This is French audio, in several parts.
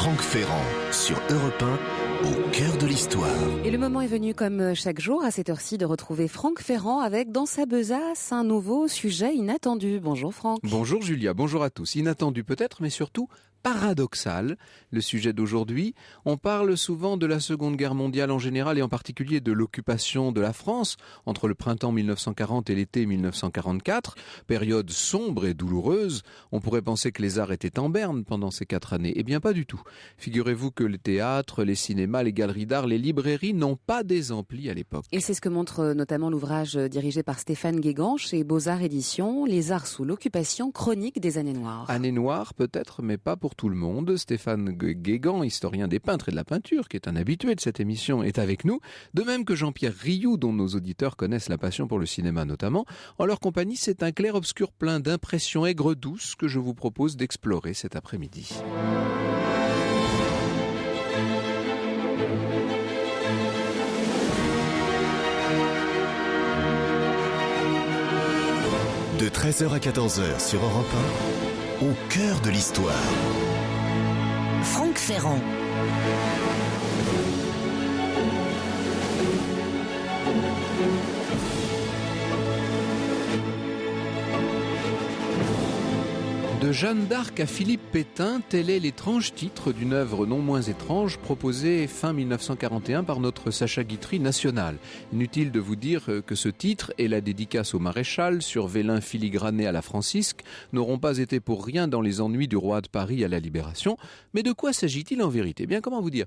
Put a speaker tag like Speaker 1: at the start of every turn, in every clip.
Speaker 1: Franck Ferrand sur Europe 1, au cœur de l'histoire.
Speaker 2: Et le moment est venu, comme chaque jour à cette heure-ci, de retrouver Franck Ferrand avec dans sa besace un nouveau sujet inattendu. Bonjour Franck.
Speaker 3: Bonjour Julia, bonjour à tous. Inattendu peut-être, mais surtout paradoxal. Le sujet d'aujourd'hui, on parle souvent de la Seconde Guerre mondiale en général et en particulier de l'occupation de la France entre le printemps 1940 et l'été 1944, période sombre et douloureuse. On pourrait penser que les arts étaient en berne pendant ces 4 années. Eh bien pas du tout. Figurez-vous que les théâtres, les cinémas, les galeries d'art, les librairies n'ont pas désempli à l'époque.
Speaker 2: Et c'est ce que montre notamment l'ouvrage dirigé par Stéphane Guégan chez Beaux-Arts Éditions, Les arts sous l'occupation, chronique des années noires.
Speaker 3: Années noires peut-être, mais pas pour tout le monde. Stéphane Guégan, historien des peintres et de la peinture, qui est un habitué de cette émission, est avec nous. De même que Jean-Pierre Rioux, dont nos auditeurs connaissent la passion pour le cinéma notamment. En leur compagnie, c'est un clair-obscur plein d'impressions aigres-douces que je vous propose d'explorer cet après-midi.
Speaker 1: De 13h à 14h sur Europe 1, au cœur de l'histoire.
Speaker 4: Franck Ferrand.
Speaker 3: De Jeanne d'Arc à Philippe Pétain, tel est l'étrange titre d'une œuvre non moins étrange proposée fin 1941 par notre Sacha Guitry national. Inutile de vous dire que ce titre et la dédicace au maréchal sur vélin filigrané à la Francisque n'auront pas été pour rien dans les ennuis du roi de Paris à la Libération. Mais de quoi s'agit-il en vérité ? Bien, comment vous dire ?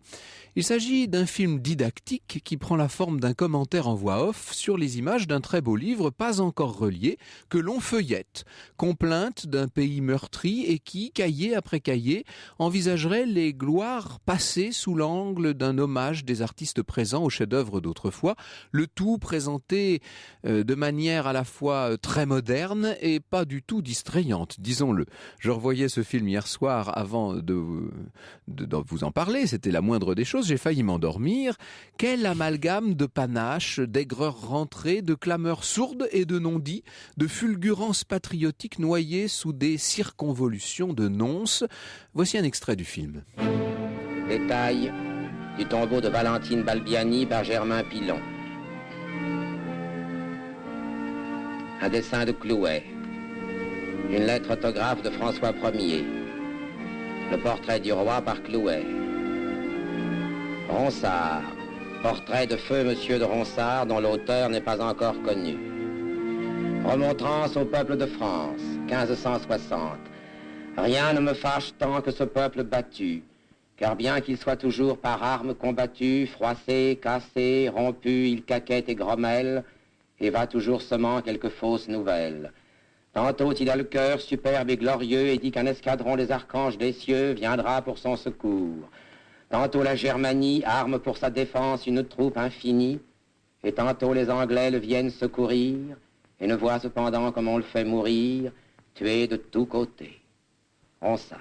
Speaker 3: Il s'agit d'un film didactique qui prend la forme d'un commentaire en voix off sur les images d'un très beau livre pas encore relié que l'on feuillette. Complainte d'un pays meurtri et qui, cahier après cahier, envisagerait les gloires passées sous l'angle d'un hommage des artistes présents aux chefs-d'œuvre d'autrefois, le tout présenté de manière à la fois très moderne et pas du tout distrayante, disons-le. Je revoyais ce film hier soir avant de vous en parler, c'était la moindre des choses, j'ai failli m'endormir. Quel amalgame de panache, d'aigreur rentrée, de clameurs sourdes et de non-dits, de fulgurances patriotiques noyées sous des circonvolutions de nonces. Voici un extrait du film.
Speaker 5: Détail du tombeau de Valentine Balbiani par Germain Pilon. Un dessin de Clouet. Une lettre autographe de François Ier. Le portrait du roi par Clouet. Ronsard. Portrait de feu Monsieur de Ronsard dont l'auteur n'est pas encore connu. Remontrance au peuple de France, 1560. Rien ne me fâche tant que ce peuple battu, car bien qu'il soit toujours par armes combattu, froissé, cassé, rompu, il caquette et grommelle, et va toujours semant quelques fausses nouvelles. Tantôt il a le cœur superbe et glorieux et dit qu'un escadron des archanges des cieux viendra pour son secours. Tantôt la Germanie arme pour sa défense une troupe infinie, et tantôt les Anglais le viennent secourir, et ne voit cependant comme on le fait mourir, tué de tous côtés. Ronsard.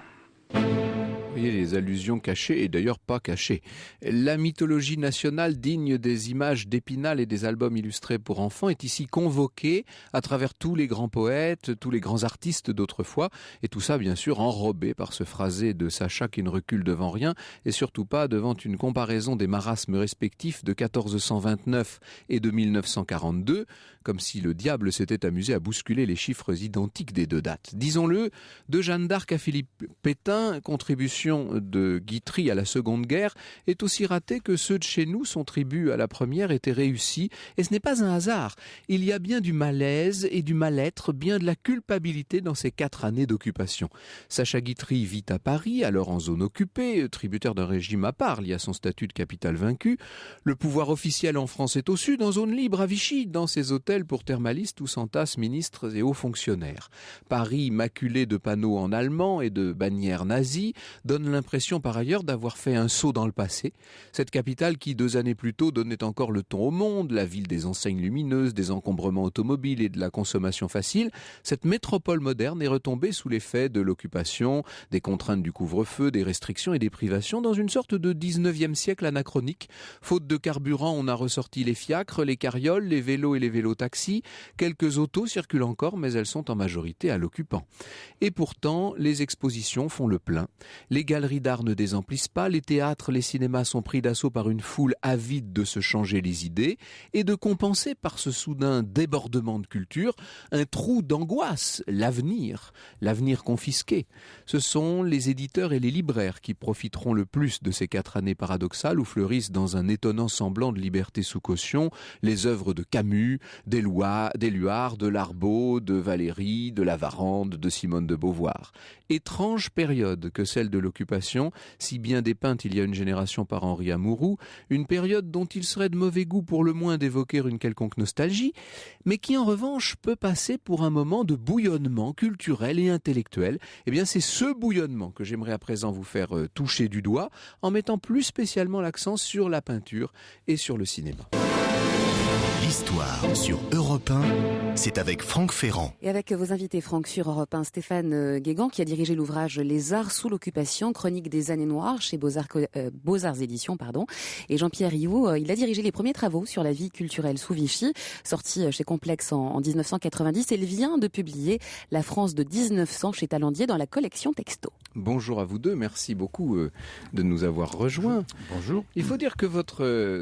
Speaker 3: Vous voyez les allusions cachées et d'ailleurs pas cachées. La mythologie nationale digne des images d'Épinal et des albums illustrés pour enfants est ici convoquée à travers tous les grands poètes, tous les grands artistes d'autrefois, et tout ça bien sûr enrobé par ce phrasé de Sacha qui ne recule devant rien et surtout pas devant une comparaison des marasmes respectifs de 1429 et de 1942, comme si le diable s'était amusé à bousculer les chiffres identiques des deux dates. Disons-le, de Jeanne d'Arc à Philippe Pétain, contribution de Guitry à la Seconde Guerre est aussi raté que ceux de chez nous, son tribut à la première, était réussi. Et ce n'est pas un hasard. Il y a bien du malaise et du mal-être, bien de la culpabilité dans ces 4 années d'occupation. Sacha Guitry vit à Paris, alors en zone occupée, tributaire d'un régime à part lié à son statut de capitale vaincue. Le pouvoir officiel en France est au sud, en zone libre à Vichy, dans ses hôtels pour thermalistes où s'entassent ministres et hauts fonctionnaires. Paris, maculé de panneaux en allemand et de bannières nazies, donne l'impression par ailleurs d'avoir fait un saut dans le passé. Cette capitale qui 2 années plus tôt donnait encore le ton au monde, la ville des enseignes lumineuses, des encombrements automobiles et de la consommation facile, cette métropole moderne est retombée sous l'effet de l'occupation, des contraintes du couvre-feu, des restrictions et des privations dans une sorte de 19e siècle anachronique. Faute de carburant, on a ressorti les fiacres, les carrioles, les vélos et les vélos-taxis. Quelques autos circulent encore, mais elles sont en majorité à l'occupant. Et pourtant, les expositions font le plein. Les galeries d'art ne désemplissent pas, les théâtres, les cinémas sont pris d'assaut par une foule avide de se changer les idées et de compenser par ce soudain débordement de culture un trou d'angoisse, l'avenir confisqué. Ce sont les éditeurs et les libraires qui profiteront le plus de ces 4 années paradoxales où fleurissent dans un étonnant semblant de liberté sous caution les œuvres de Camus, d'Éluard, de Larbaud, de Valéry, de Lavarande, de Simone de Beauvoir. Étrange période que celle de l'occupation, si bien dépeinte il y a une génération par Henri Amouroux, une période dont il serait de mauvais goût pour le moins d'évoquer une quelconque nostalgie, mais qui en revanche peut passer pour un moment de bouillonnement culturel et intellectuel. Eh bien c'est ce bouillonnement que j'aimerais à présent vous faire toucher du doigt, en mettant plus spécialement l'accent sur la peinture et sur le cinéma.
Speaker 1: L'histoire sur Europe 1, c'est avec Franck Ferrand.
Speaker 2: Et avec vos invités, Franck, sur Europe 1, Stéphane Guégan, qui a dirigé l'ouvrage Les Arts sous l'occupation, chronique des années noires chez Beaux-Arts Éditions, et Jean-Pierre Rioux, il a dirigé les premiers travaux sur la vie culturelle sous Vichy, sorti chez Complexe en 1990, et il vient de publier La France de 1900 chez Talandier dans la collection Texto.
Speaker 3: Bonjour à vous deux, merci beaucoup de nous avoir rejoints.
Speaker 6: Bonjour.
Speaker 3: Il faut dire que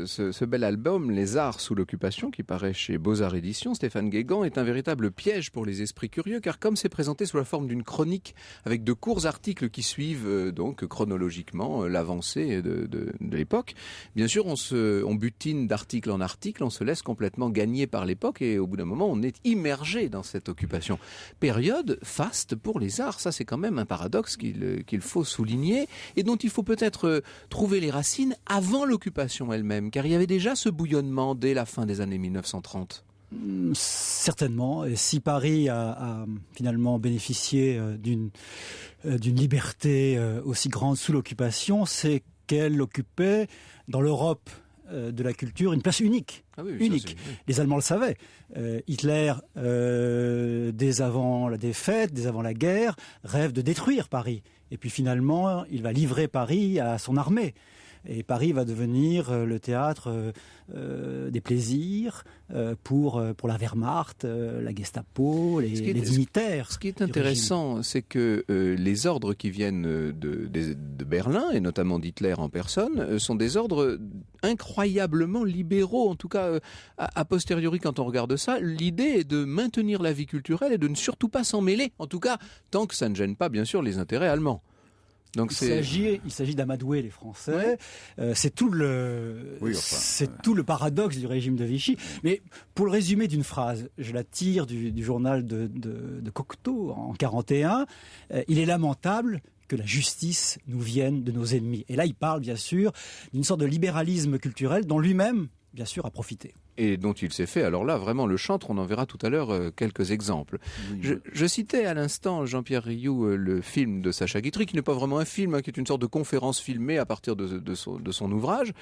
Speaker 3: ce bel album, Les Arts sous l'occupation, qui paraît chez Beaux-Arts Éditions, Stéphane Guégan, est un véritable piège pour les esprits curieux, car comme c'est présenté sous la forme d'une chronique avec de courts articles qui suivent donc chronologiquement l'avancée de l'époque, bien sûr on butine d'article en article, on se laisse complètement gagner par l'époque et au bout d'un moment on est immergé dans cette occupation. Période faste pour les arts, ça c'est quand même un paradoxe qu'il faut souligner et dont il faut peut-être trouver les racines avant l'occupation elle-même, car il y avait déjà ce bouillonnement dès la fin des années 1930.
Speaker 6: Certainement. Et si Paris a finalement bénéficié d'une liberté aussi grande sous l'occupation, c'est qu'elle occupait dans l'Europe de la culture une place unique.
Speaker 3: Ah oui,
Speaker 6: unique.
Speaker 3: Ça, oui.
Speaker 6: Les Allemands le savaient. Hitler, dès avant la défaite, dès avant la guerre, rêve de détruire Paris. Et puis finalement, il va livrer Paris à son armée. Et Paris va devenir le théâtre des plaisirs pour la Wehrmacht, la Gestapo, les dignitaires.
Speaker 3: Ce qui est intéressant, c'est que les ordres qui viennent de Berlin, et notamment d'Hitler en personne, sont des ordres incroyablement libéraux. En tout cas, a posteriori, quand on regarde ça, l'idée est de maintenir la vie culturelle et de ne surtout pas s'en mêler. En tout cas, tant que ça ne gêne pas, bien sûr, les intérêts allemands. Donc
Speaker 6: il s'agit d'amadouer les Français. C'est tout le paradoxe du régime de Vichy. Mais pour le résumer d'une phrase, je la tire du journal de Cocteau en 1941. Il est lamentable que la justice nous vienne de nos ennemis. Et là, il parle bien sûr d'une sorte de libéralisme culturel dont lui-même, bien sûr, a profité.
Speaker 3: Et dont il s'est fait, alors là, vraiment le chantre, on en verra tout à l'heure quelques exemples. Oui. Je citais à l'instant, Jean-Pierre Rioux, le film de Sacha Guitry, qui n'est pas vraiment un film, qui est une sorte de conférence filmée à partir de son ouvrage.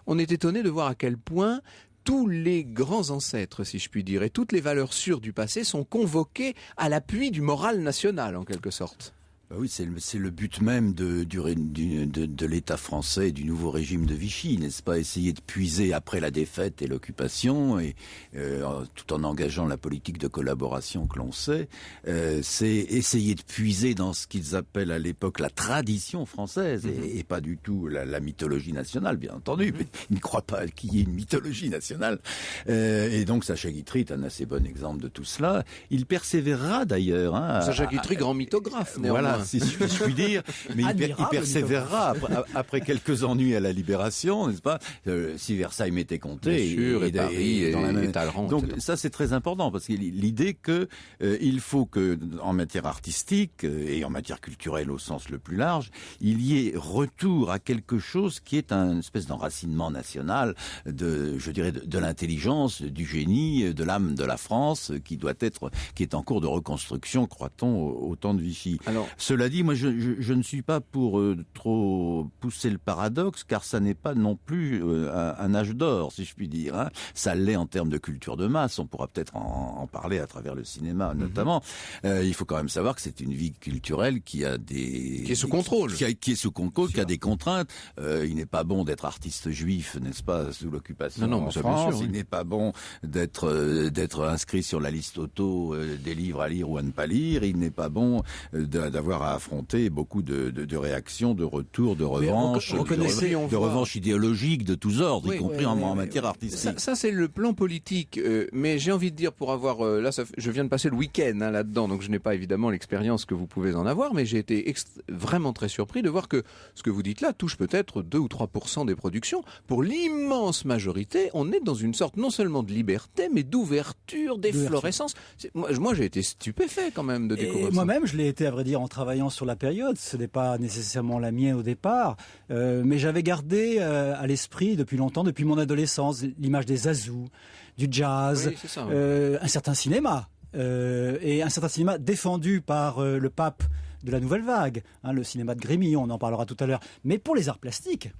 Speaker 3: On est étonné de voir à quel point tous les grands ancêtres, si je puis dire, et toutes les valeurs sûres du passé sont convoquées à l'appui du moral national, en quelque sorte.
Speaker 7: Bah oui, c'est le but même de l'État français, du nouveau régime de Vichy, n'est-ce pas? Essayer de puiser après la défaite et l'occupation, et tout en engageant la politique de collaboration que l'on sait, c'est essayer de puiser dans ce qu'ils appellent à l'époque la tradition française, et pas du tout la mythologie nationale, bien entendu. Mais ils ne croient pas qu'il y ait une mythologie nationale. Et donc Sacha Guitry est un assez bon exemple de tout cela. Il persévérera d'ailleurs.
Speaker 3: Sacha Guitry, grand mythographe, néanmoins.
Speaker 7: Voilà. Si je puis dire, mais il persévérera après quelques ennuis à la Libération, n'est-ce pas? Si Versailles m'était compté,
Speaker 3: bien sûr, et Paris et Talleyrand.
Speaker 7: Donc ça c'est très important parce que l'idée que il faut que en matière artistique et en matière culturelle au sens le plus large, il y ait retour à quelque chose qui est une espèce d'enracinement national de l'intelligence, du génie, de l'âme de la France qui est en cours de reconstruction, croit-on, au temps de Vichy. Alors, cela dit, moi je ne suis pas pour trop pousser le paradoxe, car ça n'est pas non plus un âge d'or, si je puis dire. Hein. Ça l'est en termes de culture de masse, on pourra peut-être en parler à travers le cinéma notamment. Il faut quand même savoir que c'est une vie culturelle qui est sous contrôle. Qui est sous contrôle, qui a des contraintes. Il n'est pas bon d'être artiste juif, n'est-ce pas, sous l'occupation en France. Bien sûr, oui. Il n'est pas bon d'être inscrit sur la liste auto des livres à lire ou à ne pas lire. Il n'est pas bon d'avoir avoir à affronter beaucoup de réactions, de retours, de revanches, de revanches idéologiques de tous ordres, y compris en matière artistique.
Speaker 3: Ça c'est le plan politique, mais j'ai envie de dire, pour avoir je viens de passer le week-end là-dedans, donc je n'ai pas évidemment l'expérience que vous pouvez en avoir, mais j'ai été vraiment très surpris de voir que ce que vous dites là touche peut-être 2 ou 3% des productions. Pour l'immense majorité, on est dans une sorte non seulement de liberté, mais d'ouverture, d'efflorescence. Moi j'ai été stupéfait quand même de découvrir ça.
Speaker 6: Moi-même, je l'ai été, à vrai dire, en travaillant sur la période. Ce n'est pas nécessairement la mienne au départ, mais j'avais gardé à l'esprit depuis longtemps, depuis mon adolescence, l'image des azous, du jazz, un certain cinéma, et un certain cinéma défendu par le pape de la Nouvelle Vague, le cinéma de Grémillon, on en parlera tout à l'heure. Mais pour les arts plastiques,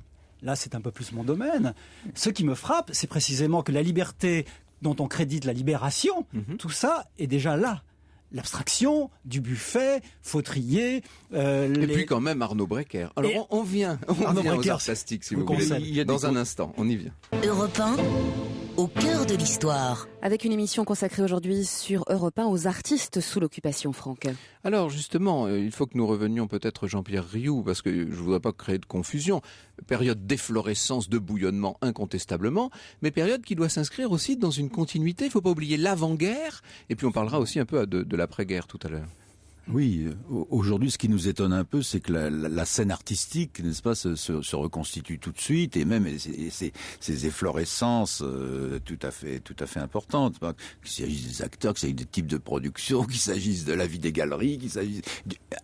Speaker 6: là c'est un peu plus mon domaine, ce qui me frappe, c'est précisément que la liberté dont on crédite la libération, tout ça est déjà là. L'abstraction, du buffet, Fautrier...
Speaker 3: Et puis quand même Arnaud Brecker. Alors on vient aux arts plastiques, si vous voulez, dans un instant, on y vient.
Speaker 4: Europe 1, au cœur de l'histoire.
Speaker 2: Avec une émission consacrée aujourd'hui sur Europe 1 aux artistes sous l'occupation, Franck.
Speaker 3: Alors justement, il faut que nous revenions peut-être Jean-Pierre Rioux, parce que je ne voudrais pas créer de confusion. Période d'efflorescence, de bouillonnement incontestablement, mais période qui doit s'inscrire aussi dans une continuité. Il ne faut pas oublier l'avant-guerre, et puis on parlera aussi un peu de l'après-guerre tout à l'heure.
Speaker 7: Oui, aujourd'hui, ce qui nous étonne un peu, c'est que la scène artistique, n'est-ce pas, se reconstitue tout de suite, et même ces efflorescences tout à fait importantes. Qu'il s'agisse des acteurs, qu'il s'agisse des types de production, qu'il s'agisse de la vie des galeries, qu'il s'agisse.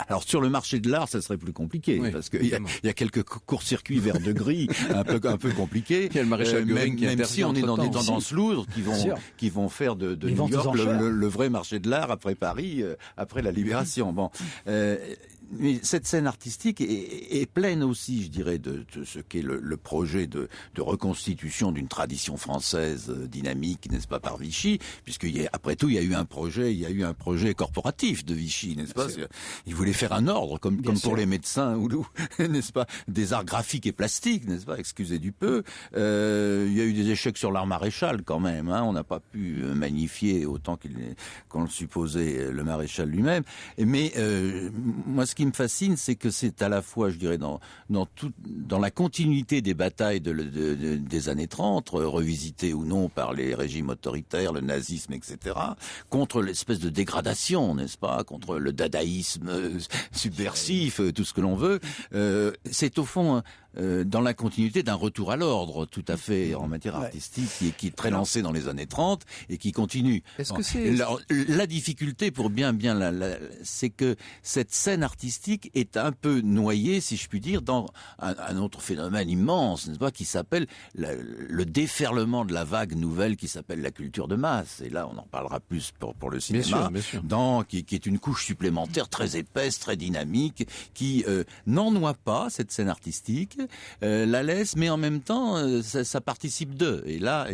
Speaker 7: Alors sur le marché de l'art, ça serait plus compliqué, parce qu'il y a quelques courts-circuits verts de gris un peu compliqués.
Speaker 3: Il y a le maréchal Göring qui
Speaker 7: même si on est dans des tendances lourdes qui vont faire de New York le vrai marché de l'art après Paris, après la libération. Bon, mais cette scène artistique est pleine aussi, je dirais, de ce qu'est le projet de reconstitution d'une tradition française dynamique, n'est-ce pas, par Vichy, puisque après tout, il y a eu un projet corporatif de Vichy, n'est-ce pas? Il voulait faire un ordre, comme pour les médecins ou n'est-ce pas, des arts graphiques et plastiques, n'est-ce pas? Excusez du peu. Il y a eu des échecs sur l'art maréchal quand même. On n'a pas pu magnifier autant qu'on le supposait le maréchal lui-même. Mais moi, ce qui me fascine, c'est que c'est à la fois, je dirais, dans la continuité des batailles des années 30, revisitées ou non par les régimes autoritaires, le nazisme, etc., contre l'espèce de dégradation, n'est-ce pas, contre le dadaïsme subversif, tout ce que l'on veut. C'est au fond dans la continuité d'un retour à l'ordre, tout à fait en matière artistique, qui est très lancé dans les années 30 et qui continue.
Speaker 3: Est-ce que c'est...
Speaker 7: La difficulté, pour bien c'est que cette scène artistique est un peu noyée, si je puis dire, dans un autre phénomène immense, n'est-ce pas, qui s'appelle le déferlement de la vague nouvelle qui s'appelle la culture de masse. Et là, on en parlera plus pour le cinéma,
Speaker 3: bien sûr.
Speaker 7: Qui est une couche supplémentaire très épaisse, très dynamique, qui n'en noie pas cette scène artistique, la laisse, mais en même temps, ça participe d'eux. Et là,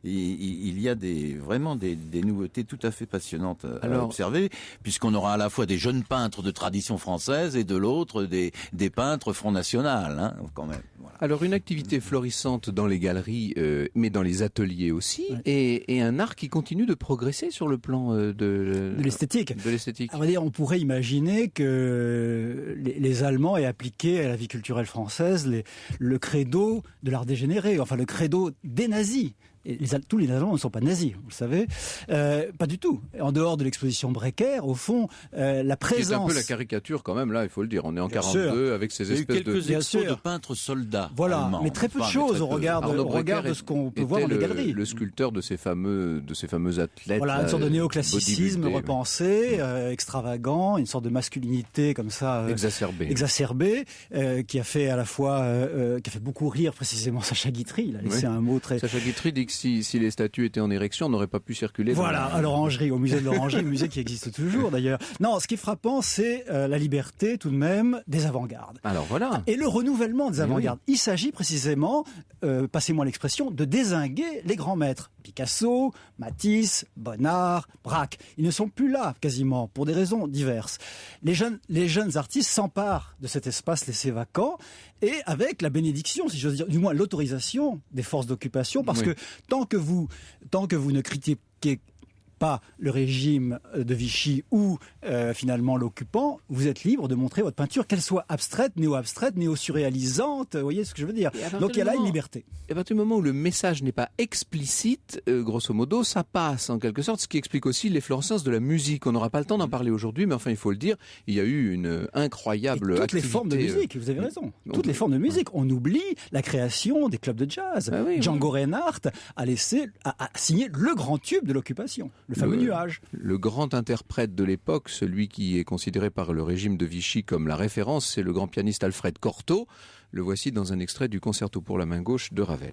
Speaker 7: il y a vraiment des nouveautés tout à fait passionnantes à observer, puisqu'on aura à la fois des jeunes peintres de tradition française et de l'autre des peintres Front National, quand même. Voilà.
Speaker 3: Alors une activité florissante dans les galeries, mais dans les ateliers aussi, et un art qui continue de progresser sur le plan de l'esthétique.
Speaker 6: À vrai dire, on pourrait imaginer que les Allemands aient appliqué à la vie culturelle française le credo de l'art dégénéré, enfin le credo des nazis. Et tous les Allemands ne sont pas nazis, vous le savez. Pas du tout. En dehors de l'exposition Brecker, au fond, la présence...
Speaker 3: C'est un peu la caricature quand même, là, il faut le dire. On est en 42 avec ces espèces de...
Speaker 7: quelques expos de peintres soldats.
Speaker 6: Voilà,
Speaker 7: allemands,
Speaker 6: mais très peu de choses au regard de ce qu'on peut voir dans les galeries.
Speaker 3: Le sculpteur de ces fameux athlètes.
Speaker 6: Voilà, une sorte de néoclassicisme repensé, extravagant, une sorte de masculinité comme ça... exacerbée, qui a fait à la fois... qui a fait beaucoup rire précisément Sacha Guitry. Il a laissé un mot très...
Speaker 3: Sacha Guitry dit que si les statues étaient en érection, on n'aurait pas pu circuler.
Speaker 6: Voilà, à l'Orangerie, au musée de l'Orangerie, musée qui existe toujours d'ailleurs. Non, ce qui est frappant, c'est la liberté tout de même des avant-gardes.
Speaker 3: Alors voilà.
Speaker 6: Et le renouvellement des avant-gardes. Il s'agit précisément, passez-moi l'expression, de dézinguer les grands maîtres. Picasso, Matisse, Bonnard, Braque. Ils ne sont plus là quasiment pour des raisons diverses. Les jeunes artistes s'emparent de cet espace laissé vacant et avec la bénédiction, si j'ose dire, du moins l'autorisation des forces d'occupation, parce que tant que vous ne critiquez pas le régime de Vichy ou finalement l'occupant, vous êtes libre de montrer votre peinture, qu'elle soit abstraite, néo-surréalisante, vous voyez ce que je veux dire. Donc il y a là une liberté.
Speaker 3: Et à partir du moment où le message n'est pas explicite, grosso modo, ça passe en quelque sorte, ce qui explique aussi l'efflorescence de la musique. On n'aura pas le temps d'en parler aujourd'hui, mais enfin il faut le dire, il y a eu une incroyable
Speaker 6: toutes
Speaker 3: activité.
Speaker 6: Les formes de musique, vous avez raison. Toutes les formes de musique. On oublie la création des clubs de jazz. Django Reinhardt a signé le grand tube de l'occupation, le fameux Nuage.
Speaker 3: Le grand interprète de l'époque, celui qui est considéré par le régime de Vichy comme la référence, c'est le grand pianiste Alfred Cortot. Le voici dans un extrait du concerto pour la main gauche de Ravel.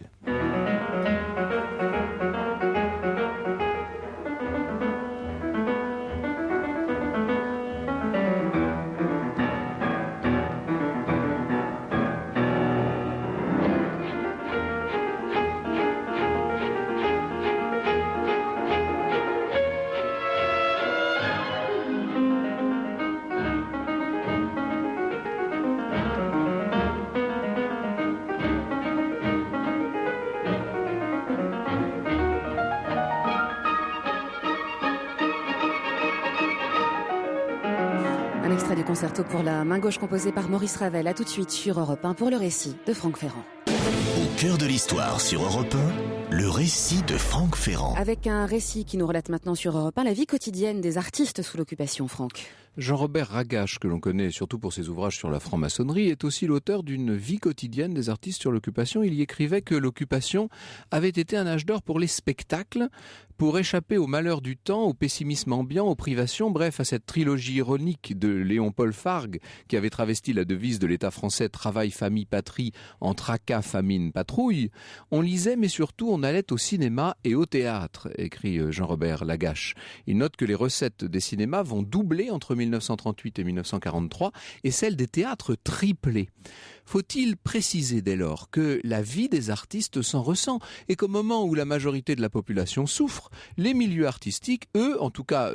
Speaker 2: Un extrait du concerto pour la main gauche composé par Maurice Ravel. À tout de suite sur Europe 1 pour le récit de Franck Ferrand.
Speaker 1: Au cœur de l'histoire sur Europe 1, le récit de Franck Ferrand.
Speaker 2: Avec un récit qui nous relate maintenant sur Europe 1 la vie quotidienne des artistes sous l'occupation, Franck.
Speaker 3: Jean-Robert Ragache, que l'on connaît surtout pour ses ouvrages sur la franc-maçonnerie, est aussi l'auteur d'une vie quotidienne des artistes sur l'occupation. Il y écrivait que l'occupation avait été un âge d'or pour les spectacles, pour échapper au malheur du temps, au pessimisme ambiant, aux privations, bref, à cette trilogie ironique de Léon-Paul Fargue, qui avait travesti la devise de l'État français « Travail, famille, patrie » en tracas, famine, patrouille. On lisait, mais surtout on allait au cinéma et au théâtre, écrit Jean-Robert Ragache. Il note que les recettes des cinémas vont doubler entre 1938 et 1943 et celles des théâtres tripler. Faut-il préciser dès lors que la vie des artistes s'en ressent et qu'au moment où la majorité de la population souffre, les milieux artistiques, eux, en tout cas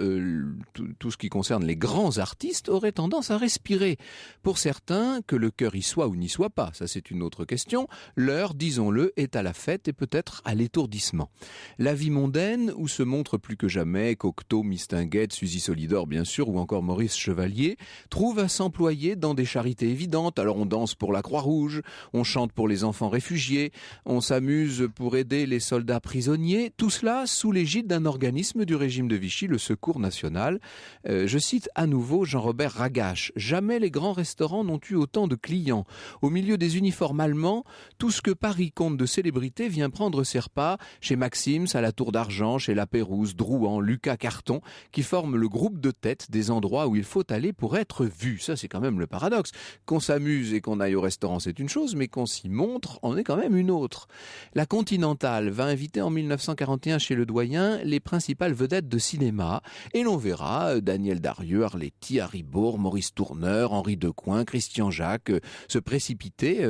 Speaker 3: tout ce qui concerne les grands artistes, auraient tendance à respirer. Pour certains, que le cœur y soit ou n'y soit pas, ça c'est une autre question, l'heure, disons-le, est à la fête et peut-être à l'étourdissement. La vie mondaine, où se montrent plus que jamais Cocteau, Mistinguett, Suzy Solidor bien sûr, ou encore Maurice Chevalier, trouve à s'employer dans des charités évidentes. Alors on danse pour la Croix-Rouge, on chante pour les enfants réfugiés, on s'amuse pour aider les soldats prisonniers, tout cela sous l'égide d'un organisme du régime de Vichy, le Secours National. Je cite à nouveau Jean-Robert Ragache. Jamais les grands restaurants n'ont eu autant de clients. Au milieu des uniformes allemands, tout ce que Paris compte de célébrités vient prendre ses repas chez Maxim's, à la Tour d'Argent, chez La Pérouse, Drouan, Lucas Carton, qui forment le groupe de tête des endroits où il faut aller pour être vu. Ça, c'est quand même le paradoxe. Qu'on s'amuse et qu'on aille au restaurant, c'est une chose, mais qu'on s'y montre, en est quand même une autre. La Continentale va inviter en 1941 chez Le Doyen les principales vedettes de cinéma, et l'on verra Daniel Darieux, Arletty, Harry Bourg, Maurice Tourneur, Henri Decoing, Christian Jacques se précipiter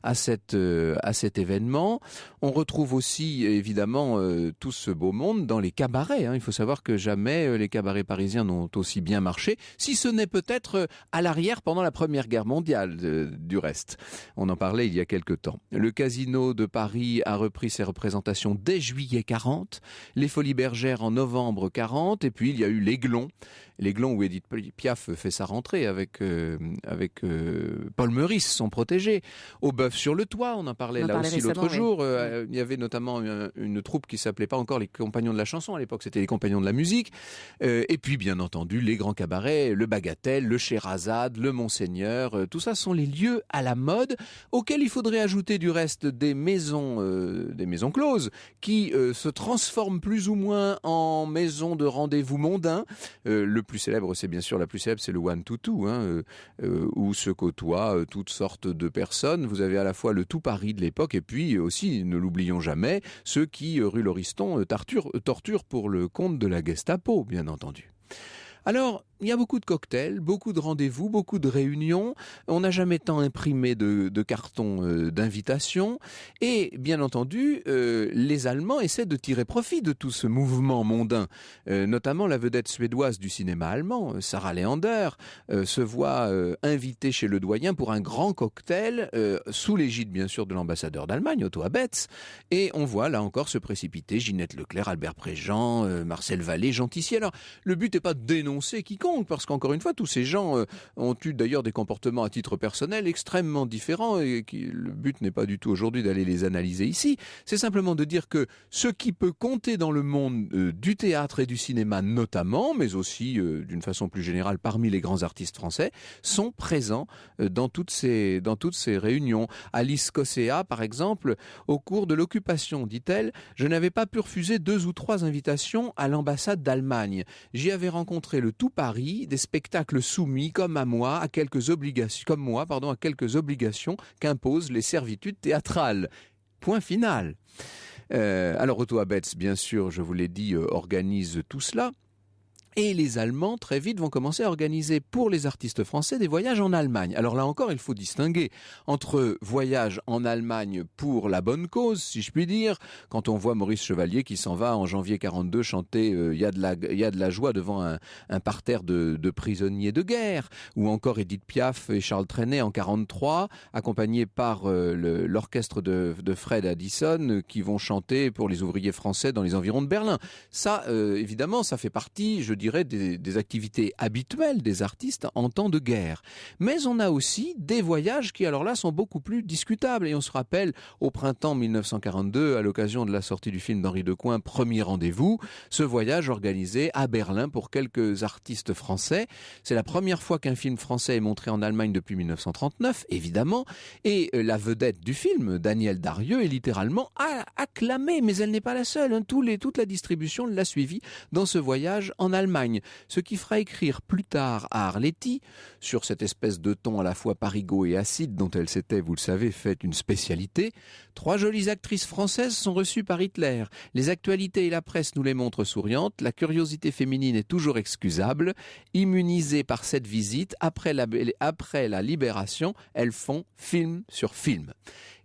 Speaker 3: à cet événement. On retrouve aussi évidemment tout ce beau monde dans les cabarets. Il faut savoir que jamais les cabarets parisiens n'ont aussi bien marché, si ce n'est peut-être à l'arrière pendant la Première Guerre mondiale du reste. On en parlait il y a quelque temps. Le Casino de Paris a repris ses représentations dès juillet 40, les Folies Bergères en novembre 40, et puis il y a eu l'Aiglon où Édith Piaf fait sa rentrée avec Paul Meurice, son protégé. Au Bœuf sur le Toit, on en parlait là aussi l'autre jour. Il y avait notamment une troupe qui s'appelait pas encore les Compagnons de la chanson, à l'époque c'était les Compagnons de la musique. Et puis bien entendu les grands cabarets, le Bagatelle, le Scheherazade, le Monseigneur, tout ça sont les lieux à la mode auxquels il faudrait ajouter du reste des maisons closes qui se transforment plus ou moins en maisons de rendez-vous mondains. Le plus célèbre, c'est bien sûr la plus célèbre, c'est le One to Two, où se côtoient toutes sortes de personnes. Vous avez à la fois le tout Paris de l'époque et puis aussi, ne l'oublions jamais, ceux qui, rue Lauriston, torturent pour le compte de la Gestapo, bien entendu. Alors, il y a beaucoup de cocktails, beaucoup de rendez-vous, beaucoup de réunions. On n'a jamais tant imprimé de cartons d'invitation. Et bien entendu, les Allemands essaient de tirer profit de tout ce mouvement mondain. Notamment la vedette suédoise du cinéma allemand, Sarah Leander, se voit invitée chez le doyen pour un grand cocktail, sous l'égide bien sûr de l'ambassadeur d'Allemagne, Otto Abetz. Et on voit là encore se précipiter Ginette Leclerc, Albert Préjean, Marcel Vallée, Jean Tissier. Alors, le but n'est pas de dénoncer quiconque, parce qu'encore une fois, tous ces gens ont eu d'ailleurs des comportements à titre personnel extrêmement différents, et le but n'est pas du tout aujourd'hui d'aller les analyser ici. C'est simplement de dire que ce qui peut compter dans le monde du théâtre et du cinéma notamment, mais aussi d'une façon plus générale parmi les grands artistes français, sont présents dans toutes ces réunions. Alice Cossea, par exemple, au cours de l'occupation, dit-elle, je n'avais pas pu refuser 2 ou 3 invitations à l'ambassade d'Allemagne. J'y avais rencontré le tout Paris, des spectacles soumis comme moi à quelques obligations qu'imposent les servitudes théâtrales. Point final. Alors Otto Abetz, bien sûr, je vous l'ai dit, organise tout cela. Et les Allemands, très vite, vont commencer à organiser pour les artistes français des voyages en Allemagne. Alors là encore, il faut distinguer entre voyages en Allemagne pour la bonne cause, si je puis dire, quand on voit Maurice Chevalier qui s'en va en janvier 42 chanter « Y a de la joie » devant un parterre de prisonniers de guerre, ou encore Édith Piaf et Charles Trenet en 43, accompagnés par l'orchestre de Fred Addison, qui vont chanter pour les ouvriers français dans les environs de Berlin. Ça, évidemment, ça fait partie, je dirais, des activités habituelles des artistes en temps de guerre. Mais on a aussi des voyages qui, alors là, sont beaucoup plus discutables. Et on se rappelle, au printemps 1942, à l'occasion de la sortie du film d'Henri Decoing, Premier rendez-vous, ce voyage organisé à Berlin pour quelques artistes français. C'est la première fois qu'un film français est montré en Allemagne depuis 1939, évidemment. Et la vedette du film, Danielle Darieux, est littéralement acclamée. Mais elle n'est pas la seule. Toute la distribution l'a suivie dans ce voyage en Allemagne. Ce qui fera écrire plus tard à Arletty, sur cette espèce de ton à la fois parigot et acide dont elle s'était, vous le savez, fait une spécialité, 3 jolies actrices françaises sont reçues par Hitler. Les actualités et la presse nous les montrent souriantes. La curiosité féminine est toujours excusable. Immunisées par cette visite, après la libération, elles font film sur film.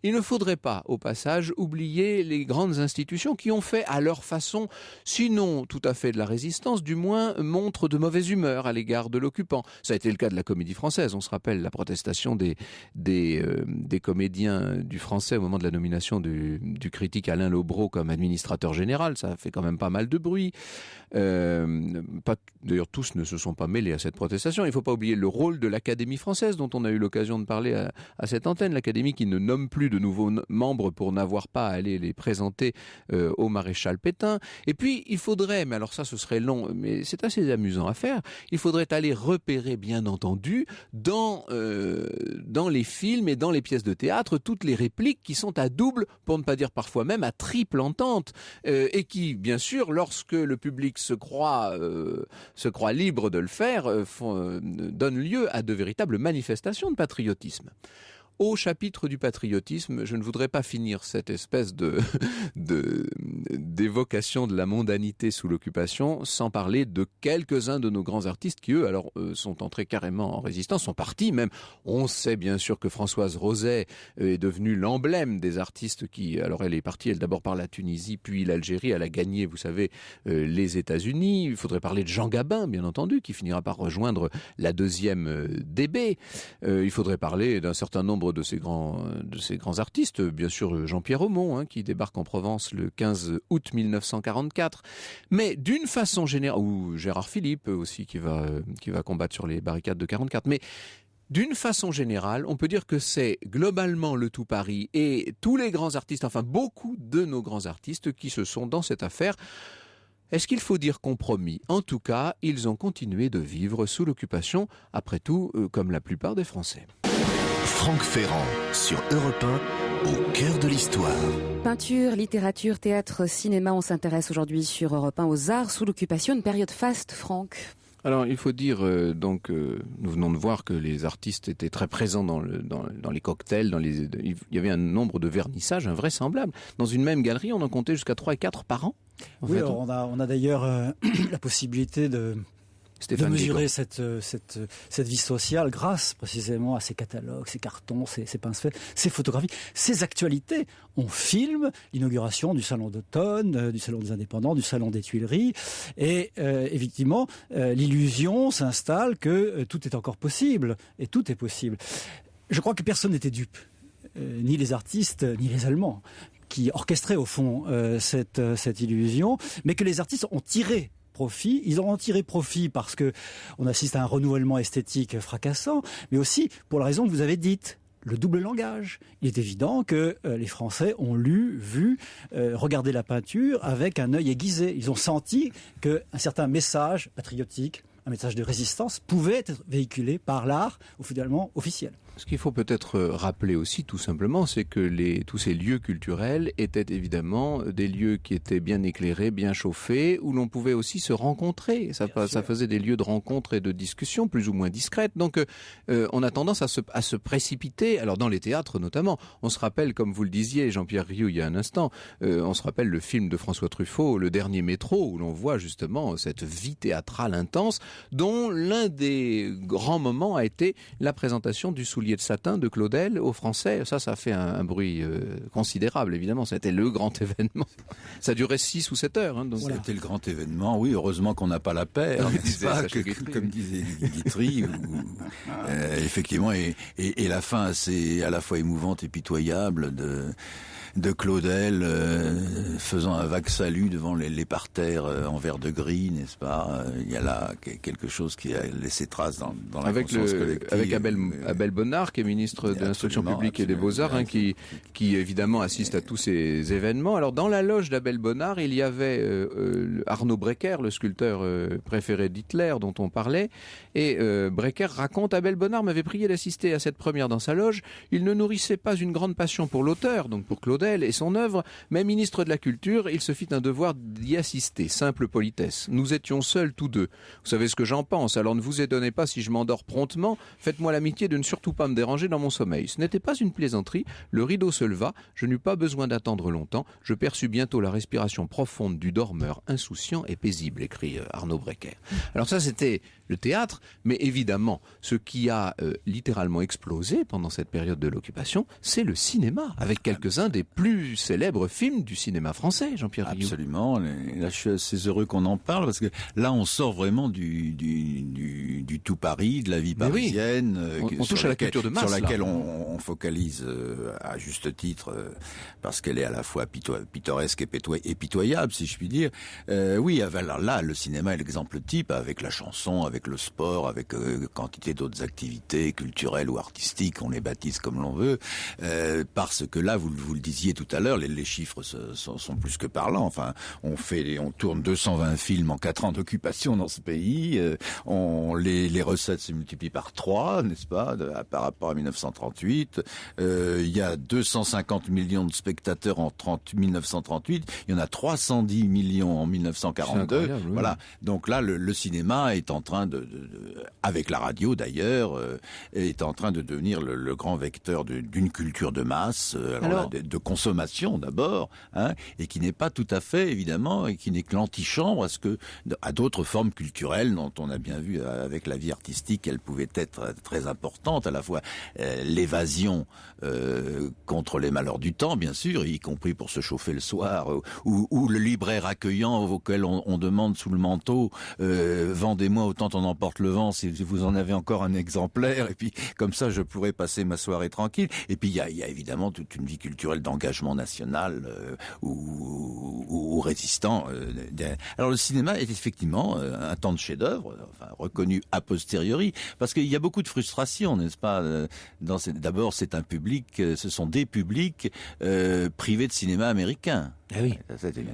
Speaker 3: Il ne faudrait pas, au passage, oublier les grandes institutions qui ont fait à leur façon, sinon tout à fait de la résistance, du moins montre de mauvaise humeur à l'égard de l'occupant. Ça a été le cas de la Comédie Française. On se rappelle la protestation des comédiens du Français au moment de la nomination du critique Alain Lobreau comme administrateur général. Ça a fait quand même pas mal de bruit. D'ailleurs, tous ne se sont pas mêlés à cette protestation. Il ne faut pas oublier le rôle de l'Académie française, dont on a eu l'occasion de parler à cette antenne. L'Académie qui ne nomme plus de nouveaux membres pour n'avoir pas à aller les présenter au maréchal Pétain. Et puis, il faudrait, mais alors ça, ce serait long, mais c'est assez amusant à faire, il faudrait aller repérer, bien entendu, dans les films et dans les pièces de théâtre, toutes les répliques qui sont à double, pour ne pas dire parfois même à triple entente, et qui, bien sûr, lorsque le public se croit libre de le faire, donnent lieu à de véritables manifestations de patriotisme. Au chapitre du patriotisme, je ne voudrais pas finir cette espèce d'évocation de la mondanité sous l'occupation sans parler de quelques-uns de nos grands artistes qui, eux, sont entrés carrément en résistance, sont partis même. On sait bien sûr que Françoise Roset est devenue l'emblème des artistes qui... Alors elle est partie, elle d'abord par la Tunisie, puis l'Algérie. Elle a gagné, vous savez, les États-Unis. Il faudrait parler de Jean Gabin, bien entendu, qui finira par rejoindre la 2e DB. Il faudrait parler d'un certain nombre de ces grands artistes, bien sûr Jean-Pierre Aumont, qui débarque en Provence le 15 août 1944, mais d'une façon générale, ou Gérard Philippe aussi qui va combattre sur les barricades de 44, mais d'une façon générale, on peut dire que c'est globalement le tout Paris et tous les grands artistes, enfin beaucoup de nos grands artistes qui se sont dans cette affaire. Est-ce qu'il faut dire compromis ? En tout cas, ils ont continué de vivre sous l'occupation, après tout, comme la plupart des Français.
Speaker 1: Franck Ferrand, sur Europe 1, au cœur de l'histoire.
Speaker 2: Peinture, littérature, théâtre, cinéma, on s'intéresse aujourd'hui sur Europe 1 aux arts sous l'occupation, une période faste, Franck.
Speaker 3: Alors, il faut dire, nous venons de voir que les artistes étaient très présents dans les cocktails, il y avait un nombre de vernissages invraisemblables. Dans une même galerie, on en comptait jusqu'à 3 et 4 par an.
Speaker 6: Oui, alors on a d'ailleurs la possibilité de de mesurer cette vie sociale grâce précisément à ces catalogues, ces cartons, ces pinces ces photographies, ces actualités. On filme l'inauguration du Salon d'automne, du Salon des Indépendants, du Salon des Tuileries, et effectivement, l'illusion s'installe que tout est encore possible, et tout est possible. Je crois que personne n'était dupe, ni les artistes, ni les Allemands, qui orchestraient au fond cette illusion, mais que les artistes ont tiré profit. Ils en ont tiré profit parce que on assiste à un renouvellement esthétique fracassant, mais aussi pour la raison que vous avez dite, le double langage. Il est évident que les Français ont lu, vu, regardé la peinture avec un œil aiguisé. Ils ont senti qu'un certain message patriotique, un message de résistance pouvait être véhiculé par l'art, finalement officiel.
Speaker 3: Ce qu'il faut peut-être rappeler aussi, tout simplement, c'est que tous ces lieux culturels étaient évidemment des lieux qui étaient bien éclairés, bien chauffés, où l'on pouvait aussi se rencontrer. Ça faisait des lieux de rencontre et de discussion plus ou moins discrètes. Donc, on a tendance à se précipiter. Alors, dans les théâtres notamment, on se rappelle, comme vous le disiez, Jean-Pierre Rioux, il y a un instant, on se rappelle le film de François Truffaut, Le Dernier Métro, où l'on voit justement cette vie théâtrale intense, dont l'un des grands moments a été la présentation du Soulier de satin de Claudel aux Français. Ça a fait un bruit considérable, évidemment. C'était le grand événement. Ça durait 6 ou 7 heures. Donc
Speaker 7: voilà. C'était le grand événement. Oui, heureusement qu'on n'a pas la paix. Comme disait Guitry. Effectivement, et la fin assez à la fois émouvante et pitoyable de Claudel faisant un vague salut devant les parterres en verre de gris, n'est-ce pas? Il y a là quelque chose qui a laissé trace dans la conscience collective.
Speaker 3: Avec Abel Bonnard, qui est ministre de l'Instruction publique et des Beaux-Arts, qui évidemment assiste à tous ces événements. Alors dans la loge d'Abel Bonnard, il y avait Arnaud Breker, le sculpteur préféré d'Hitler dont on parlait, et Breker raconte: Abel Bonnard m'avait prié d'assister à cette première dans sa loge. Il ne nourrissait pas une grande passion pour l'auteur, donc pour Claudel et son œuvre, mais ministre de la Culture, il se fit un devoir d'y assister, simple politesse. Nous étions seuls tous deux. Vous savez ce que j'en pense, alors ne vous étonnez pas si je m'endors promptement, faites-moi l'amitié de ne surtout pas me déranger dans mon sommeil. Ce n'était pas une plaisanterie, le rideau se leva, je n'eus pas besoin d'attendre longtemps, je perçus bientôt la respiration profonde du dormeur insouciant et paisible, écrit Arnaud Breker. Alors ça, c'était le théâtre, mais évidemment, ce qui a littéralement explosé pendant cette période de l'occupation, c'est le cinéma, avec quelques-uns des plus célèbres films du cinéma français, Jean-Pierre Rioux.
Speaker 7: Absolument. Là, je suis assez heureux qu'on en parle, parce que là, on sort vraiment du tout Paris, de la vie parisienne.
Speaker 3: Oui. On touche à la culture de masse,
Speaker 7: sur laquelle on focalise à juste titre, parce qu'elle est à la fois pittoresque et pitoyable, si je puis dire. Oui, alors là, le cinéma est l'exemple type, avec la chanson, avec le sport, avec quantité d'autres activités culturelles ou artistiques, on les baptise comme l'on veut, parce que là, vous le disiez tout à l'heure, les chiffres sont plus que parlants. Enfin, on tourne 220 films en 4 ans d'occupation dans ce pays. Les recettes se multiplient par 3, n'est-ce pas, par rapport à 1938. Il y a 250 millions de spectateurs en 1938. Il y en a 310 millions en 1942. Voilà. Donc là, le cinéma est en train avec la radio d'ailleurs, est en train de devenir le grand vecteur d'une culture de masse. Alors de consommation d'abord, et qui n'est pas tout à fait, évidemment, et qui n'est que l'antichambre à d'autres formes culturelles dont on a bien vu avec la vie artistique qu'elle pouvait être très importante, à la fois l'évasion contre les malheurs du temps, bien sûr, y compris pour se chauffer le soir, ou le libraire accueillant auquel on demande sous le manteau vendez-moi autant on emporte le vent si vous en avez encore un exemplaire, et puis comme ça je pourrais passer ma soirée tranquille. Et puis il y a évidemment toute une vie culturelle d'engagement national ou résistant. Alors le cinéma est effectivement un temps de chef-d'œuvre, reconnu a posteriori, parce qu'il y a beaucoup de frustration, n'est-ce pas? D'abord, c'est un public, ce sont des publics privés de cinéma américain.
Speaker 3: Ah oui.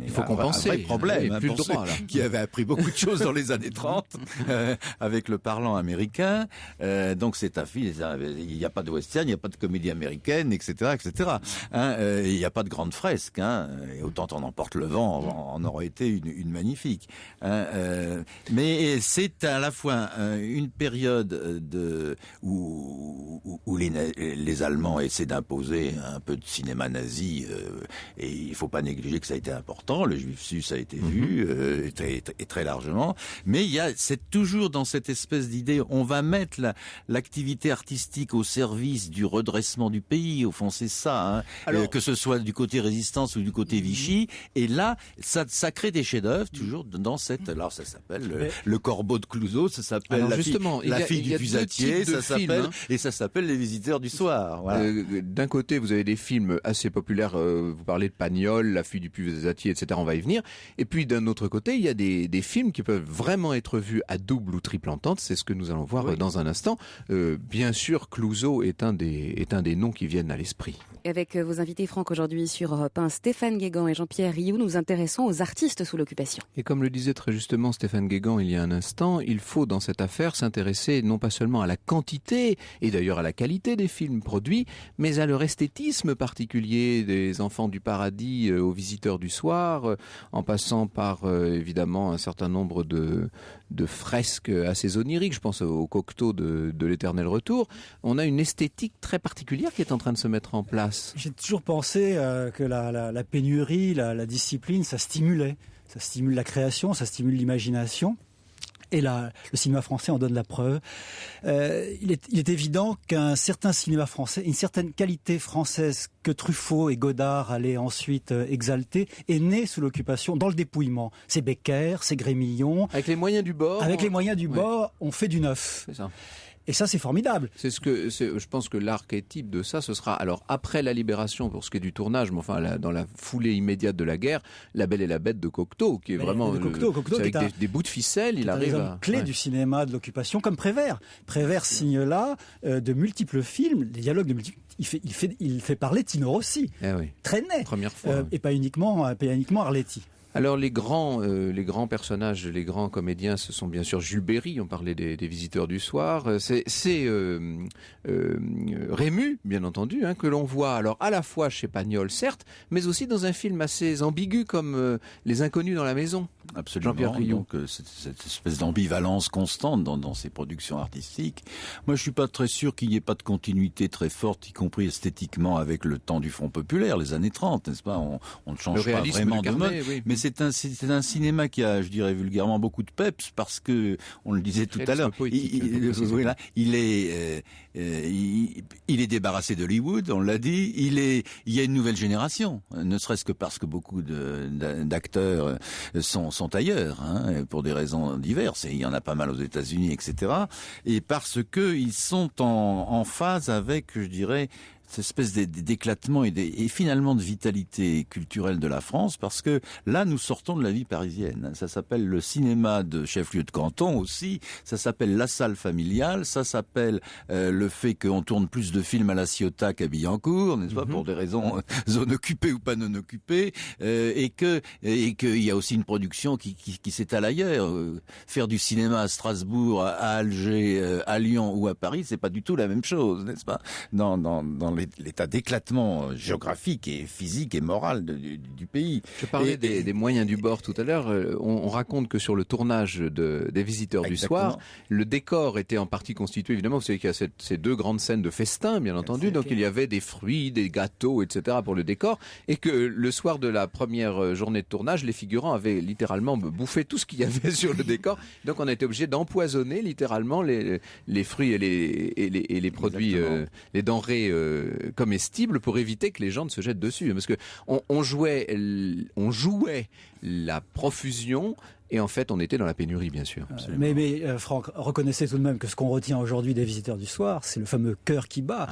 Speaker 3: Il faut compenser.
Speaker 7: Un vrai problème,
Speaker 3: plus pour droit,
Speaker 7: ceux qui avaient appris beaucoup de choses dans les années 30 avec le parlant américain. Donc c'est un film, il n'y a pas de western, il n'y a pas de comédie américaine, etc., etc. Il n'y a pas de grande fresque. Et autant on emporte le vent, en aurait été une magnifique. Mais c'est à la fois une période où où les Allemands essaient d'imposer un peu de cinéma nazi, et il faut pas négliger que ça a été important. Le Juif sus a été vu et très largement, mais c'est toujours dans cette espèce d'idée, on va mettre l'activité artistique au service du redressement du pays. Au fond, c'est ça, hein. Alors, que ce soit du côté résistance ou du côté Vichy, et là, ça crée des chefs-d'œuvre toujours dans cette. Alors, ça s'appelle le Corbeau de Clouseau, ça s'appelle la fille du Pusatier, ça s'appelle et ça s'appelle Les Visiteurs du Soir. Voilà.
Speaker 3: D'un côté, vous avez des films assez populaires. Vous parlez de Pagnol, La fille du Pusatier, etc. On va y venir. Et puis d'un autre côté, il y a des films qui peuvent vraiment être vus à double ou triple entente. C'est ce que nous allons voir dans un instant. Bien sûr, Clouseau est un des noms qui viennent à l'esprit.
Speaker 2: Et avec vos invités Franck aujourd'hui sur Europe 1, Stéphane Guégan et Jean-Pierre Rioux, nous nous intéressons aux artistes sous l'occupation.
Speaker 3: Et comme le disait très justement Stéphane Guégan il y a un instant, il faut dans cette affaire s'intéresser non pas seulement à la quantité et d'ailleurs à la qualité des films produits, mais à leur esthétisme particulier, des Enfants du Paradis aux Visiteurs du Soir, en passant par évidemment un certain nombre de fresques assez oniriques. Je pense au Cocteau de l'Éternel Retour. On a une esthétique très particulière qui est en train de se mettre en place.
Speaker 6: J'ai toujours pensé que la pénurie, la discipline, ça stimulait. Ça stimule la création, ça stimule l'imagination. Et le cinéma français en donne la preuve. Il est évident qu'un certain cinéma français, une certaine qualité française que Truffaut et Godard allaient ensuite exalter, est né sous l'occupation, dans le dépouillement. C'est Becker, c'est Grémillon.
Speaker 3: Avec les moyens du bord.
Speaker 6: Avec les moyens du bord, on fait du neuf.
Speaker 3: C'est ça.
Speaker 6: Et ça, c'est formidable.
Speaker 3: Je pense que l'archétype de ça, ce sera, alors après la Libération, pour ce qui est du tournage, mais enfin dans la foulée immédiate de la guerre, La Belle et la Bête de Cocteau, qui est vraiment
Speaker 6: Cocteau
Speaker 3: avec des bouts de ficelle, il arrive à...
Speaker 6: clé du cinéma de l'occupation, comme Prévert. Prévert signe là de multiples films, des dialogues de multiples. Il fait parler Tino Rossi, très net.
Speaker 3: Première fois.
Speaker 6: Et pas uniquement Arletty.
Speaker 3: Alors les grands personnages, les grands comédiens, ce sont bien sûr Jules Berry, on parlait des Visiteurs du Soir, c'est Rému, bien entendu, que l'on voit alors à la fois chez Pagnol, certes, mais aussi dans un film assez ambigu comme Les Inconnus dans la maison.
Speaker 7: Absolument.
Speaker 3: Jean-Pierre Rioux.
Speaker 7: Donc cette espèce d'ambivalence constante dans ces productions artistiques. Moi, je suis pas très sûr qu'il n'y ait pas de continuité très forte, y compris esthétiquement, avec le temps du Front populaire, les années 30, n'est-ce pas ? On ne change pas vraiment de mode, mais c'est un cinéma qui a, je dirais vulgairement, beaucoup de peps parce que, on le disait tout à l'heure, il est débarrassé d'Hollywood, on l'a dit. Il y a une nouvelle génération, ne serait-ce que parce que beaucoup d'acteurs sont ailleurs, pour des raisons diverses. Et il y en a pas mal aux États-Unis, etc. Et parce que ils sont en phase avec, je dirais, cette espèce d'éclatement et finalement de vitalité culturelle de la France, parce que là, nous sortons de la vie parisienne. Ça s'appelle le cinéma de chef-lieu de canton aussi, ça s'appelle la salle familiale, ça s'appelle le fait qu'on tourne plus de films à La Ciotat qu'à Billancourt, n'est-ce pas, pour des raisons zone occupée ou pas non occupée, et qu'il y a aussi une production qui s'étale ailleurs. Faire du cinéma à Strasbourg, à Alger, à Lyon ou à Paris, c'est pas du tout la même chose, n'est-ce pas, dans l'état d'éclatement géographique et physique et moral du pays.
Speaker 3: Je parlais des moyens du bord tout à l'heure. On raconte que sur le tournage des Visiteurs du Soir, le décor était en partie constitué, évidemment, vous savez qu'il y a ces deux grandes scènes de festin, bien entendu, donc il y avait des fruits, des gâteaux, etc. pour le décor, et que le soir de la première journée de tournage, les figurants avaient littéralement bouffé tout ce qu'il y avait sur le décor, donc on a été obligé d'empoisonner littéralement les fruits et les produits, les denrées comestibles pour éviter que les gens ne se jettent dessus, parce que on jouait la profusion. Et en fait, on était dans la pénurie, bien sûr.
Speaker 6: Mais Franck, reconnaissez tout de même que ce qu'on retient aujourd'hui des Visiteurs du Soir, c'est le fameux cœur qui bat.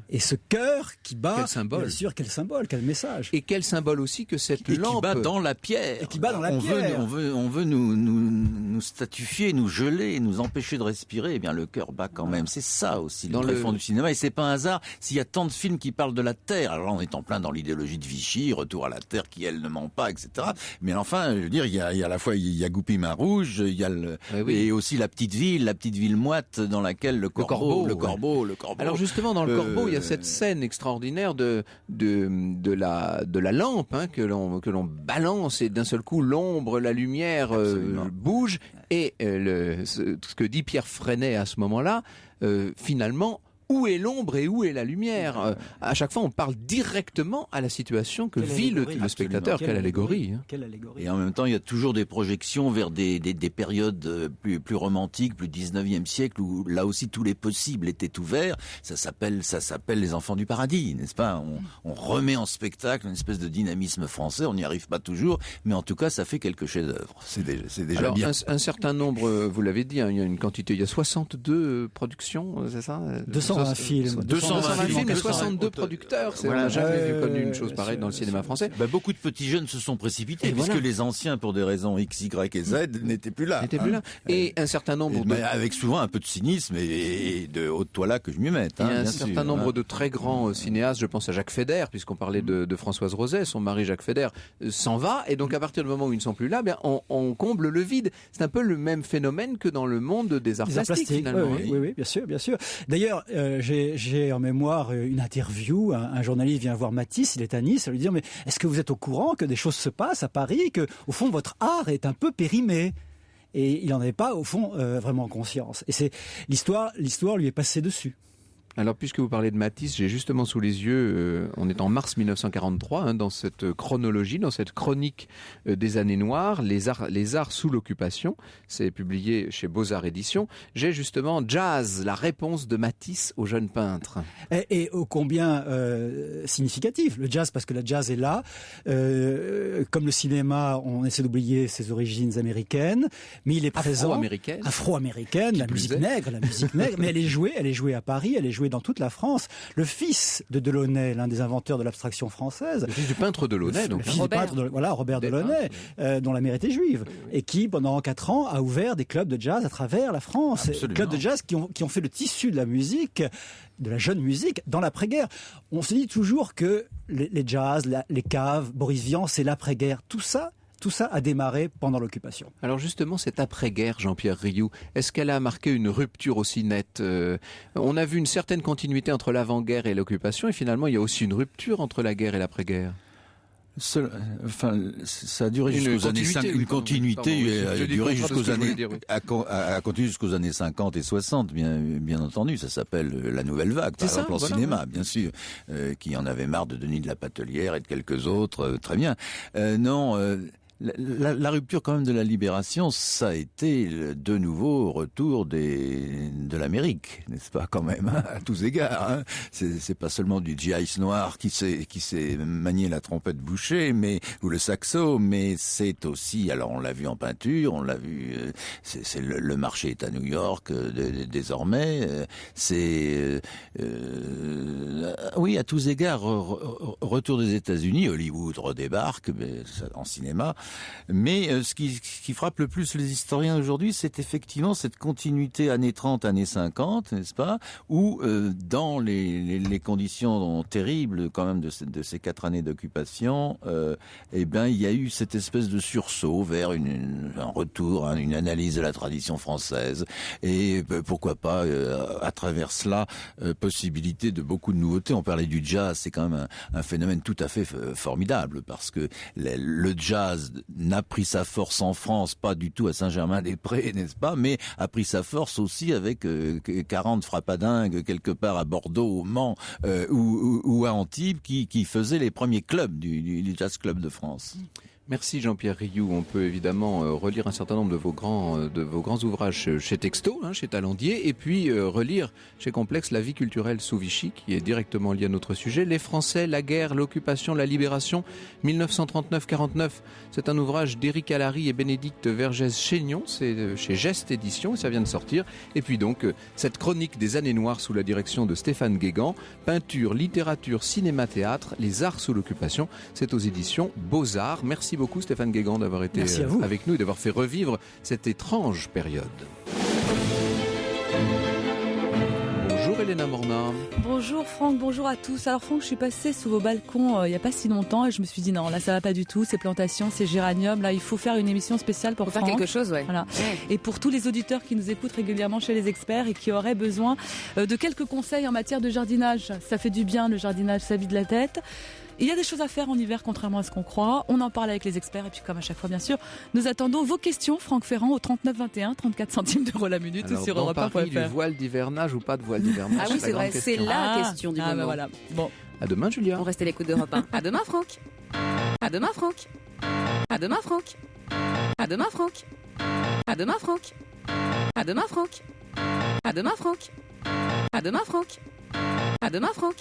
Speaker 6: Et ce cœur qui bat,
Speaker 3: quel symbole.
Speaker 6: Bien sûr, quel symbole, quel message.
Speaker 3: Et quel symbole aussi que cette lampe...
Speaker 7: qui bat dans la pierre.
Speaker 6: Et qui bat dans la pierre.
Speaker 7: On veut nous statifier, nous geler, nous empêcher de respirer. Eh bien, le cœur bat quand même. C'est ça aussi, dans le fond du cinéma. Et c'est pas un hasard s'il y a tant de films qui parlent de la Terre. Alors là, on est en plein dans l'idéologie de Vichy, retour à la Terre qui, elle, ne ment pas, etc. Mais enfin, je veux dire, il y a à la fois... Il y a Goupy-Main-Rouge, il y a et aussi la petite ville moite dans laquelle le corbeau.
Speaker 3: Alors justement, dans le corbeau, il y a cette scène extraordinaire de la lampe que l'on balance et d'un seul coup l'ombre, la lumière bouge et ce que dit Pierre Freinet à ce moment-là, finalement, où est l'ombre et où est la lumière. À chaque fois, on parle directement à la situation que vit le spectateur. Quelle allégorie.
Speaker 6: Quelle allégorie.
Speaker 7: Et en même temps, il y a toujours des projections vers des périodes plus romantiques, plus 19e siècle, où là aussi tous les possibles étaient ouverts. Ça s'appelle les enfants du paradis, n'est-ce pas? On remet en spectacle une espèce de dynamisme français. On n'y arrive pas toujours, mais en tout cas, ça fait quelques chefs-d'œuvre. C'est déjà
Speaker 3: Alors,
Speaker 7: bien.
Speaker 3: Un certain nombre, vous l'avez dit, il y a une quantité, il y a 62 productions, c'est ça?
Speaker 6: 220 films.
Speaker 3: 220 films et 62
Speaker 7: autres.
Speaker 3: producteurs. On
Speaker 7: Voilà.
Speaker 3: n'a jamais connu une chose pareille dans le cinéma français.
Speaker 7: Beaucoup de petits jeunes se sont précipités,
Speaker 3: Et
Speaker 7: puisque
Speaker 3: voilà.
Speaker 7: les anciens, pour des raisons X, Y et Z, n'étaient plus là.
Speaker 3: Et un certain nombre
Speaker 7: Mais avec souvent un peu de cynisme et de haute toile que je m'y mette.
Speaker 3: Il y a un
Speaker 7: bien
Speaker 3: certain
Speaker 7: sûr,
Speaker 3: nombre de très grands cinéastes, je pense à Jacques Feder, puisqu'on parlait de Françoise Roset, son mari Jacques Feder s'en va, et donc à partir du moment où ils ne sont plus là, on comble le vide. C'est un peu le même phénomène que dans le monde des arts plastiques, finalement.
Speaker 6: Oui, bien sûr. D'ailleurs, j'ai en mémoire une interview, un journaliste vient voir Matisse, il est à Nice, lui dire, mais est-ce que vous êtes au courant que des choses se passent à Paris, que au fond votre art est un peu périmé? Et il n'en avait pas, au fond, vraiment conscience. Et c'est l'histoire lui est passée dessus.
Speaker 3: Alors, puisque vous parlez de Matisse, j'ai justement sous les yeux, on est en mars 1943, dans cette chronologie, dans cette chronique des années noires, les arts sous l'occupation, c'est publié chez Beaux-Arts Éditions. J'ai justement Jazz, la réponse de Matisse au jeune peintre.
Speaker 6: Et ô combien significatif, le jazz, parce que la jazz est là. Comme le cinéma, on essaie d'oublier ses origines américaines, mais il est présent. Afro-américaine, la musique nègre, mais elle est jouée à Paris, elle est joué dans toute la France. Le fils de Delaunay, l'un des inventeurs de l'abstraction française.
Speaker 3: Le fils du peintre Delaunay, donc.
Speaker 6: Le fils du peintre, Robert Delaunay, dont la mère était juive. Et qui, pendant 4 ans, a ouvert des clubs de jazz à travers la France.
Speaker 7: Absolument.
Speaker 6: Clubs de jazz qui ont fait le tissu de la musique, de la jeune musique, dans l'après-guerre. On se dit toujours que les jazz, les caves, Boris Vian, c'est l'après-guerre. Tout ça a démarré pendant l'occupation.
Speaker 3: Alors justement, cette après-guerre, Jean-Pierre Rioux, est-ce qu'elle a marqué une rupture aussi nette? On a vu une certaine continuité entre l'avant-guerre et l'occupation, et finalement, il y a aussi une rupture entre la guerre et l'après-guerre.
Speaker 7: Ça a duré jusqu'aux années 50. Une continuité a duré jusqu'aux années, a continué jusqu'aux années 50 et 60, bien entendu. Ça s'appelle la Nouvelle Vague, par exemple, en cinéma, bien sûr, qui en avait marre de Denis de la Patelière et de quelques autres. Très bien. La rupture quand même de la libération, ça a été de nouveau retour de l'Amérique, n'est-ce pas, quand même, à tous égards. Hein. C'est pas seulement du G.I. noir qui sait manier la trompette bouchée, ou le saxo, mais c'est aussi, alors on l'a vu en peinture, on l'a vu, le marché est à New York désormais. Oui, à tous égards, retour des États-Unis, Hollywood redébarque en cinéma. Mais ce qui frappe le plus les historiens aujourd'hui, c'est effectivement cette continuité années 30, années 50, n'est-ce pas, où dans les conditions terribles quand même de ces 4 années d'occupation, il y a eu cette espèce de sursaut vers un retour, une analyse de la tradition française, et pourquoi pas à travers cela possibilité de beaucoup de nouveautés. On parlait du jazz, c'est quand même un phénomène tout à fait formidable, parce que le jazz n'a pris sa force en France, pas du tout à Saint-Germain-des-Prés, n'est-ce pas, mais a pris sa force aussi avec 40 frappadingues quelque part à Bordeaux, au Mans ou à Antibes qui faisaient les premiers clubs du Jazz Club de France.
Speaker 3: Merci Jean-Pierre Rioux. On peut évidemment relire un certain nombre de vos grands ouvrages chez Texto, chez Talandier, et puis relire chez Complexe La vie culturelle sous Vichy, qui est directement lié à notre sujet. Les Français, la guerre, l'occupation, la libération, 1939-49. C'est un ouvrage d'Éric Allary et Bénédicte Vergès-Chénion, c'est chez Geste Édition, et ça vient de sortir. Et puis donc, cette chronique des années noires sous la direction de Stéphane Guégan, peinture, littérature, cinéma, théâtre, les arts sous l'occupation, c'est aux éditions Beaux-Arts. Merci beaucoup Stéphane Guégan d'avoir été avec nous et d'avoir fait revivre cette étrange période. Bonjour Elena Morna.
Speaker 8: Bonjour Franck, bonjour à tous. Alors Franck, je suis passée sous vos balcons il n'y a pas si longtemps et je me suis dit non, là ça va pas du tout, ces plantations, ces géraniums, là il faut faire une émission spéciale pour Franck.
Speaker 2: Faire quelque chose, ouais.
Speaker 8: Voilà. Et pour tous les auditeurs qui nous écoutent régulièrement chez les experts et qui auraient besoin de quelques conseils en matière de jardinage. Ça fait du bien le jardinage, ça vide la tête. Il y a des choses à faire en hiver, contrairement à ce qu'on croit. On en parle avec les experts et puis comme à chaque fois, bien sûr, nous attendons vos questions, Franck Ferrand, au 39 21, 34 centimes d'euros la minute.
Speaker 3: Alors,
Speaker 8: sur
Speaker 3: dans
Speaker 8: Europe 1.fr.
Speaker 3: Paris, du voile d'hivernage ou pas de voile d'hivernage?
Speaker 2: Ah oui, c'est vrai, c'est la question du moment.
Speaker 8: Voilà. Bon.
Speaker 3: À demain, Julia.
Speaker 2: On reste à l'écoute d'Europe 1. À demain, Franck. À demain, Franck. À demain, Franck. À demain, Franck. À demain, Franck. À demain, Franck. À demain, Franck. À demain, Franck. À demain, Franck.